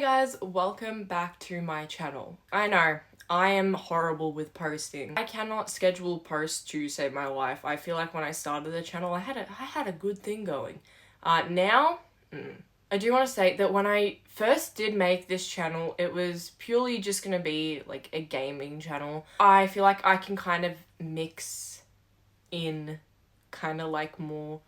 guys, welcome back to my channel. I know, I am horrible with posting. I cannot schedule posts to save my life. I feel like when I started the channel, I had a good thing going. Now, I do want to state that when I first did make this channel, it was purely just gonna be like a gaming channel. I feel like I can kind of mix in kind of like more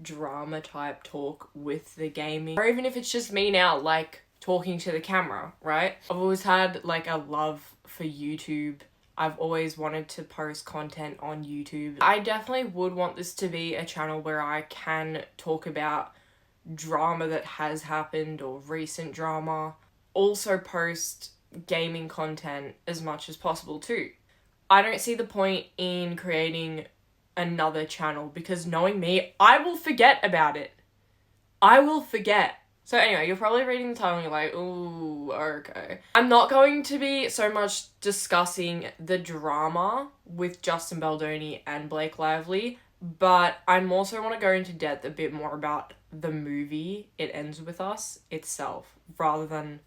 drama type talk with the gaming, or even if it's just me now like talking to the camera, right? I've always had like a love for YouTube. I've always wanted to post content on YouTube. I definitely would want this to be a channel where I can talk about drama that has happened or recent drama. Also post gaming content as much as possible too. I don't see the point in creating another channel because knowing me, I will forget about it. I will forget. So anyway, you're probably reading the title and you're like, ooh, okay. I'm not going to be so much discussing the drama with Justin Baldoni and Blake Lively, but I'm also want to go into depth a bit more about the movie It Ends With Us itself, rather than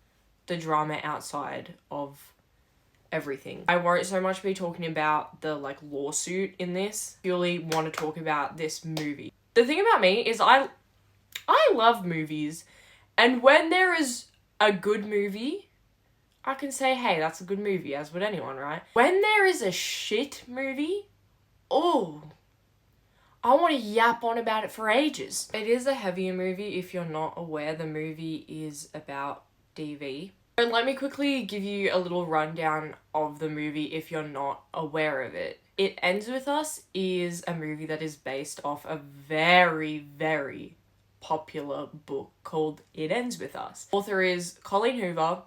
the drama outside of everything. I won't so much be talking about the like lawsuit in this. Purely want to talk about this movie. The thing about me is I love movies, and when there is a good movie, I can say, hey, that's a good movie, as would anyone, right? When there is a shit movie, oh, I want to yap on about it for ages. It is a heavier movie if you're not aware. The movie is about DV. So let me quickly give you a little rundown of the movie if you're not aware of it. It Ends With Us is a movie that is based off a very, very popular book called It Ends With Us. Author is Colleen Hoover.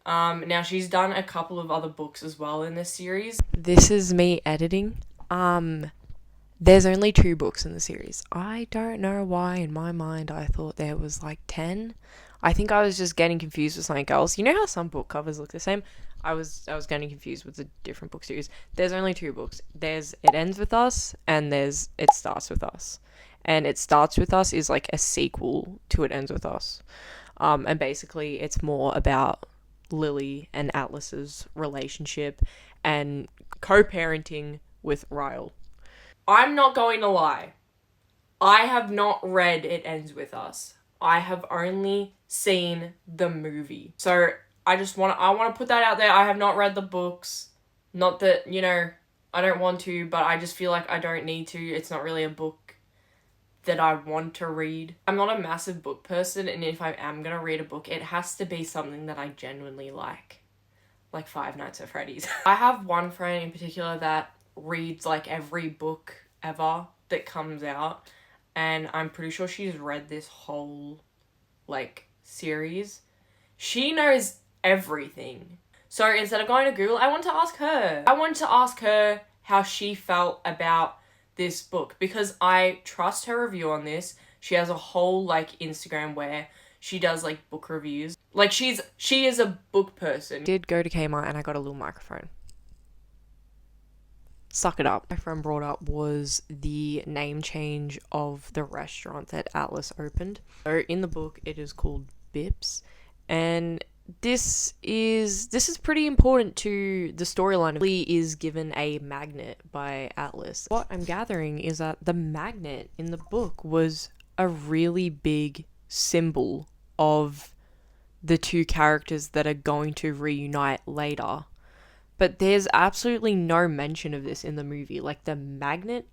Now she's done a couple of other books as well in this series. This is me editing. There's only 2 books in the series. I don't know why in my mind I thought there was like 10. I think I was just getting confused with something else. You know how some book covers look the same? I was getting confused with the different book series. There's only 2 books. There's It Ends With Us and there's It Starts With Us. And It Starts With Us is like a sequel to It Ends With Us. And basically it's more about Lily and Atlas's relationship and co-parenting with Ryle. I'm not going to lie. I have not read It Ends With Us. I have only seen the movie. So I want to put that out there. I have not read the books. Not that, I don't want to, but I just feel like I don't need to. It's not really a book that I want to read. I'm not a massive book person, and if I am going to read a book, it has to be something that I genuinely like Five Nights at Freddy's. I have one friend in particular that reads like every book ever that comes out, and I'm pretty sure she's read this whole like series. She knows everything. So instead of going to Google, I want to ask her. I want to ask her how she felt about this book, because I trust her review on this. She has a whole like Instagram where she does like book reviews. Like she is a book person. I did go to Kmart and I got a little microphone. Suck it up. My friend brought up was the name change of the restaurant that Atlas opened. So in the book it is called Bips, and this is pretty important to the storyline. Lee is given a magnet by Atlas. What I'm gathering is that the magnet in the book was a really big symbol of the 2 characters that are going to reunite later. But there's absolutely no mention of this in the movie. Like, the magnet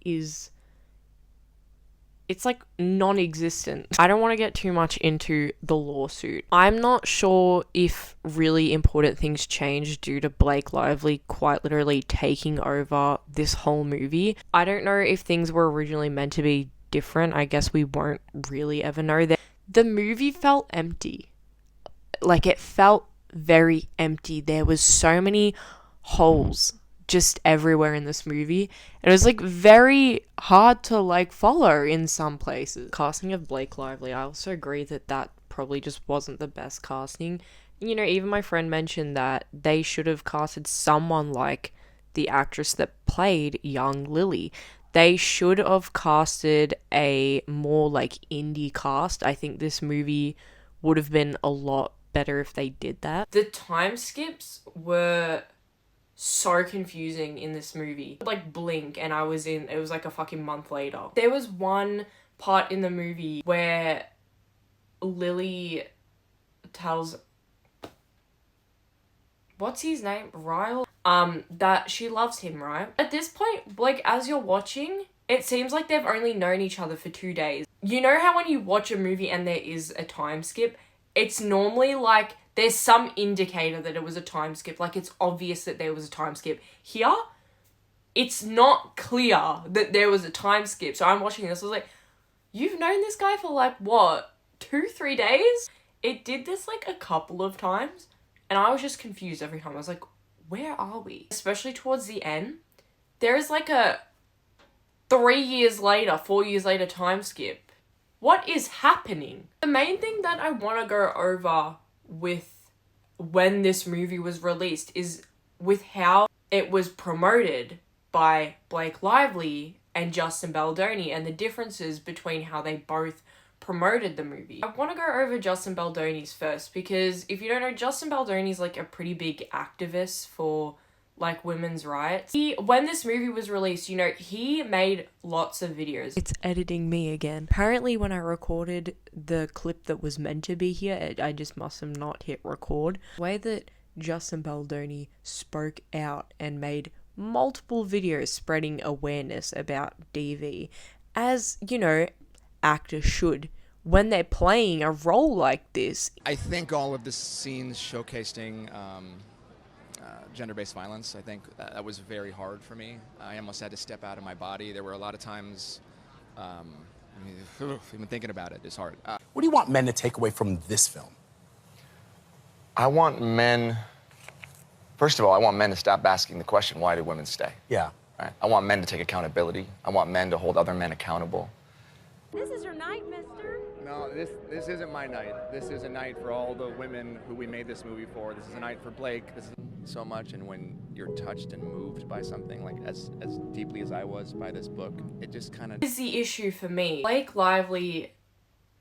it's like non-existent. I don't want to get too much into the lawsuit. I'm not sure if really important things changed due to Blake Lively quite literally taking over this whole movie. I don't know if things were originally meant to be different. I guess we won't really ever know that. The movie felt empty. Like, it felt very empty. There was so many holes just everywhere in this movie. It was like very hard to like follow in some places. Casting of Blake Lively, I also agree that probably just wasn't the best casting. Even my friend mentioned that they should have casted someone like the actress that played young Lily. They should have casted a more like indie cast. I think this movie would have been a lot better if they did that. The time skips were so confusing in this movie. Like blink and it was like a fucking month later. There was one part in the movie where Lily tells, what's his name? Ryle? That she loves him, right? At this point, like, as you're watching, it seems like they've only known each other for 2 days. You know how when you watch a movie and there is a time skip, it's normally like there's some indicator that it was a time skip. Like, it's obvious that there was a time skip. Here, it's not clear that there was a time skip. So I'm watching this, I was like, you've known this guy for like, what, 2-3 days? It did this like a couple of times. And I was just confused every time. I was like, where are we? Especially towards the end, there is like a 3 years later, 4 years later time skip. What is happening? The main thing that I want to go over with when this movie was released is with how it was promoted by Blake Lively and Justin Baldoni and the differences between how they both promoted the movie. I want to go over Justin Baldoni's first because if you don't know, Justin Baldoni's like a pretty big activist for like women's rights. When this movie was released, you know, he made lots of videos. It's editing me again. Apparently when I recorded the clip that was meant to be here, I just must have not hit record. The way that Justin Baldoni spoke out and made multiple videos spreading awareness about DV, as, you know, actors should when they're playing a role like this. I think all of the scenes showcasing gender-based violence, I think that was very hard for me. I almost had to step out of my body. There were a lot of times, even thinking about it is hard. What do you want men to take away from this film? I want men, first of all, I want men to stop asking the question, why do women stay? Yeah. Right? I want men to take accountability. I want men to hold other men accountable. This is your night, mister. No, this isn't my night. This is a night for all the women who we made this movie for. This is a night for Blake. This is so much, and when you're touched and moved by something like as deeply as I was by this book, it just kind of is the issue for me. Blake Lively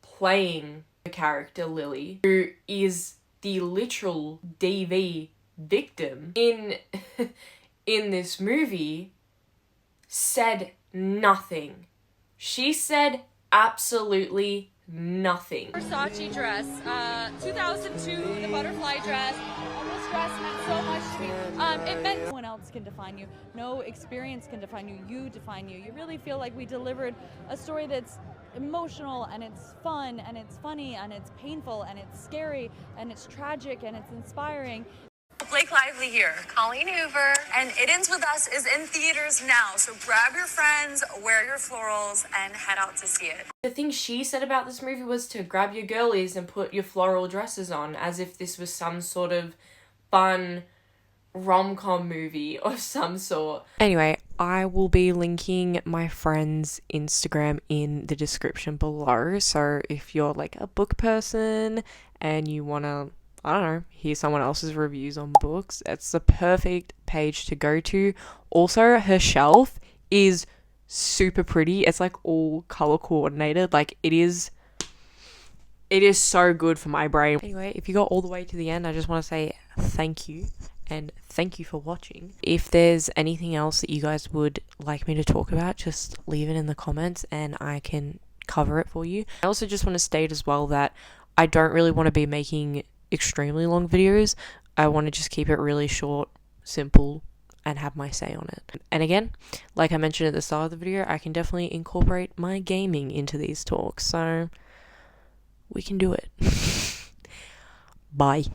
playing the character Lily, who is the literal DV victim in this movie, said nothing. She said absolutely nothing. Versace dress, 2002, the butterfly dress. This dress meant so much to me. It meant no one else can define you. No experience can define you. You define you. You really feel like we delivered a story that's emotional and it's fun and it's funny and it's painful and it's scary and it's tragic and it's inspiring. Blake Lively here, Colleen Hoover, and It Ends With Us is in theaters now, so grab your friends, wear your florals, and head out to see it. The thing she said about this movie was to grab your girlies and put your floral dresses on, as if this was some sort of fun rom-com movie of some sort. Anyway, I will be linking my friend's Instagram in the description below, so if you're like a book person and you want to, I don't know, hear someone else's reviews on books, it's the perfect page to go to. Also, her shelf is super pretty. It's like all color coordinated. Like it is so good for my brain. Anyway, if you got all the way to the end, I just want to say thank you. And thank you for watching. If there's anything else that you guys would like me to talk about, just leave it in the comments and I can cover it for you. I also just want to state as well that I don't really want to be making extremely long videos. I want to just keep it really short, simple, and have my say on it. And again, like I mentioned at the start of the video, I can definitely incorporate my gaming into these talks, so we can do it. Bye.